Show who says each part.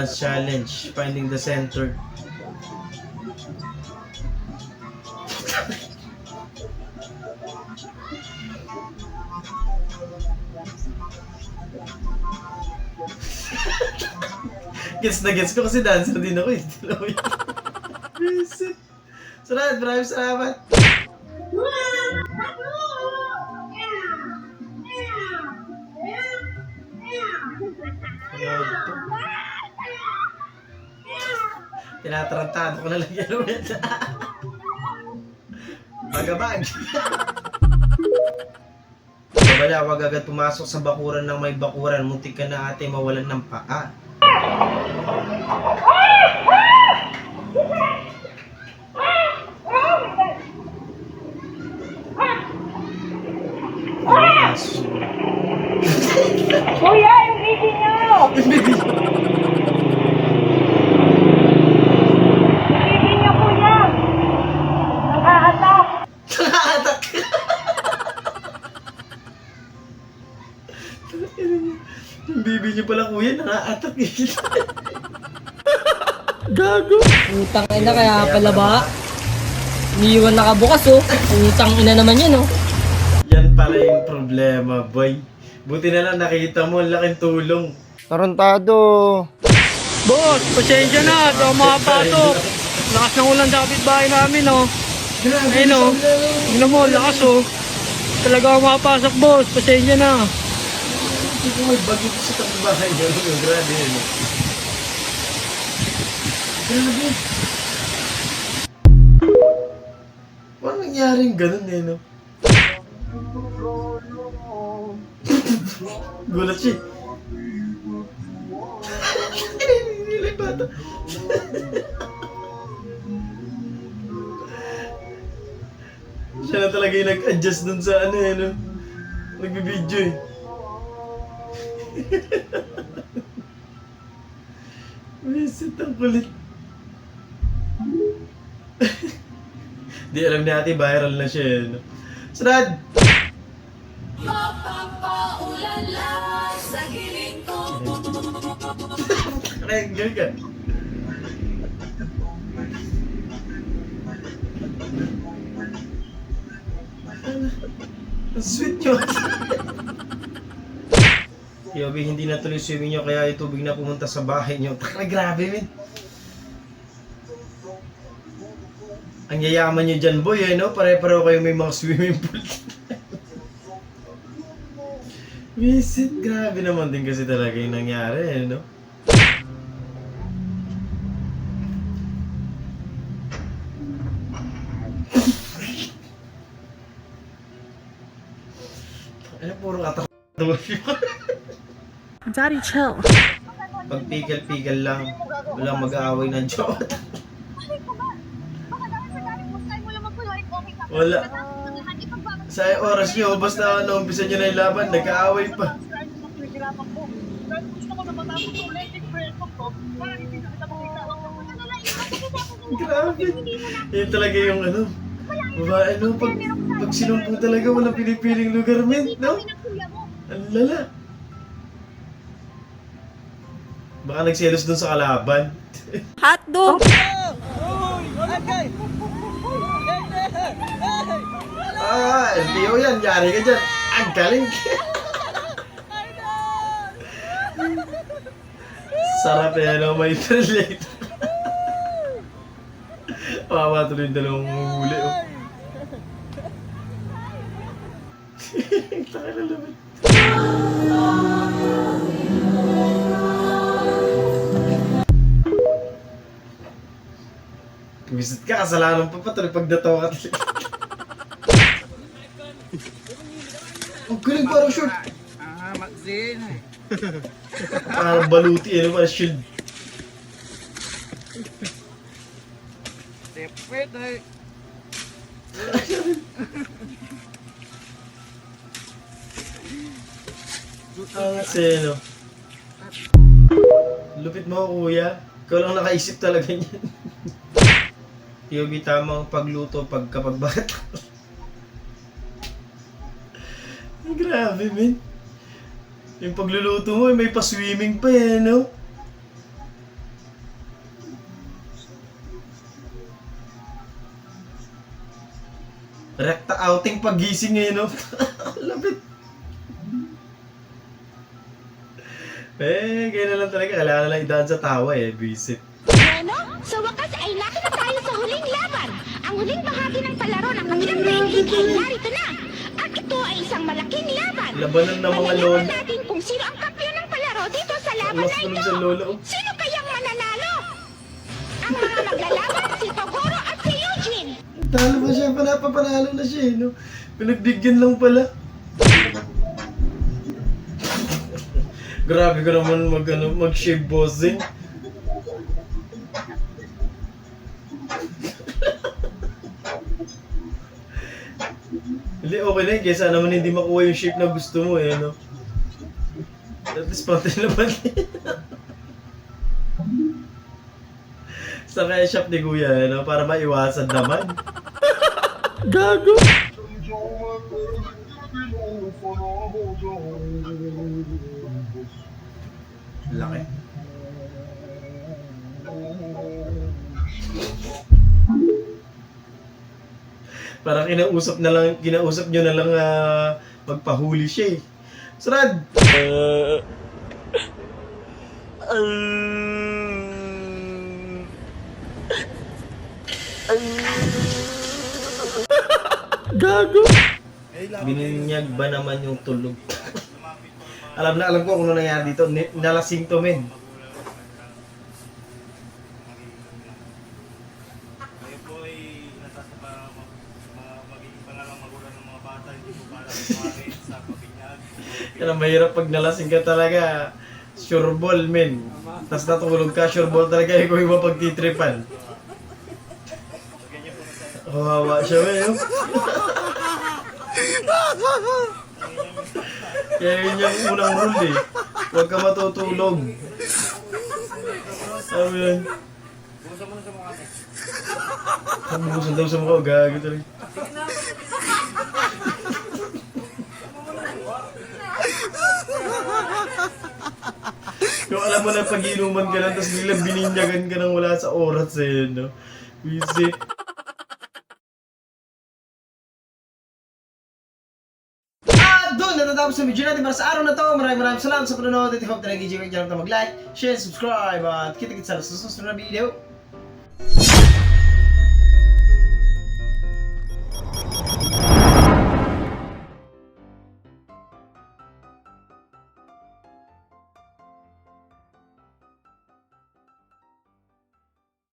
Speaker 1: Dance challenge, finding the center. Gets na gets ko kasi dancer din ako eh. Visit. Salamat, maraming salamat. Tinatarantado ko na lang yan ulit. Bagabag. Babala, wag agad pumasok sa bakuran ng may bakuran. Muntik ka na ate mawalan ng paa.
Speaker 2: Kuya, yung baby niyo! Yung baby niyo, kuya! Nakaatak!
Speaker 1: Nakaatak! Yung baby niyo pala kuya, nakaatak eh. Gago!
Speaker 3: Utang ina kaya pala ba? Iniwan nakabukas oh. Utang ina naman yan oh.
Speaker 1: Yan pala yung problema, boy. Buti na lang nakita mo, ang laking tulong.
Speaker 4: Tarantado.
Speaker 5: Boss, pasensya na. Ito ang makapasok. Lakas ng ulan sa kapitbahay namin, oh. Ayun, oh. Tingnan mo, lakas, oh. Talaga ako makapasok, boss. Pasensya na.
Speaker 1: Hindi ko may bagay sa kapitbahay niya. Grabe yun. Grabe. Paano nangyaring ganun eh, no? Gulat siya. Nilay bata. Siya na talaga yung nag-adjust dun sa ano eh, no? Nagbibideo eh. Visit ang kulit. Di alam ni ate, viral na siya eh, no? Sarad! Kaya ka. Ang sweet nyo. Yobi, hindi na tuloy swimming nyo kaya yung tubig na pumunta sa bahay nyo. Takra, grabe min. Ang yayaman nyo dyan, boy, eh, no? Pare-pareho kayo may mga swimming pool. Visit, grabe naman din kasi talaga yung nangyari, eh, no? Ano, puro katak.
Speaker 6: Daddy, chill.
Speaker 1: Pag pigil-pigil lang, walang mag-aaway ng jowa. Wala. Sa oras nyo, basta umpisa nyo na yung laban, nag-aaway pa. Grabe. Yun talaga yung ano, babae, no? Pag sinumpong talaga, walang pinipiling lugar, men, no? Ang lala. Baka nagselos dun sa kalaban.
Speaker 6: Hotdog!
Speaker 1: LTO yan, yari ka dyan. Ang galing. Sarap yan, no? May relate. Pawa tuloy yung dalawang huli, oh. Taka na naman. Visit ka, kasalanan pa tuloy pag natawa ka talaga. Ang galing, parang short.
Speaker 5: Magzin.
Speaker 1: Parang baluti, ano, parang shield.
Speaker 5: Tepet, ay.
Speaker 1: Kasi, ano. Lupit mo, kuya. Ikaw lang nakaisip talaga niyan. Yobi, tamang pagluto kapag bata. Grabe, men. Yung pagluluto mo, may pa-swimming pa eh, no? yata outing pagising ngayon, no? Lapit. Ganyan na lang talaga. Kailangan na lang idaan sa tawa visit.
Speaker 4: Bueno, sa wakas ay naki na tayo sa huling laban. Ang huling bahagi ng palaro ng kabilang daigdig ay narito na. At ito ay isang malaking laban.
Speaker 1: Labanan ng mga lola.
Speaker 4: Malalaman natin kung sino ang kampiyon ng palaro dito sa laban
Speaker 1: Alas
Speaker 4: na
Speaker 1: tulog
Speaker 4: ito.
Speaker 1: sa lola.
Speaker 4: Sino kayang mananalo? Ang mga maglalaban, si Togoro at si Eugene.
Speaker 1: Talo ba siya? Panapanalo na siya, no? Pinagbigyan lang pala. Grabe ka naman mag-shave, bossing. Hindi, okay na yun. Kesa naman hindi makuha yung shape na gusto mo, no? At least pantay naman. Sa kaya shop ni Kuya, no? Para maiwasan naman.
Speaker 5: Gago!
Speaker 1: Laki. Parang kinausap nyo na lang magpahuli siya, Sarad!
Speaker 5: Gago!
Speaker 1: Bininyag ba naman yung tulog? alam ko kung ano nangyari dito. Nalasing to, men. Yan ang mahirap pag nalasing ka talaga. Sure ball, men. Tapos natulog ka, sure ball talaga ikaw yung mapagtitripan. Kawawa siya, men. Kaya yun yung unang rule, Huwag ka matutulog. Sabi yun. Busan daw sa mukha, gagi talaga. Yung alam mo na pag-inuman ka lang, tapos nilang bininyagan ka nang wala sa oras sa'yo, no? Visit. Doon natatapos sa video natin para sa araw na to. Maraming salamat sa panonood at hope na nag-enjoy kayo. Mag-like, share, subscribe at kita-kits sa susunod na video.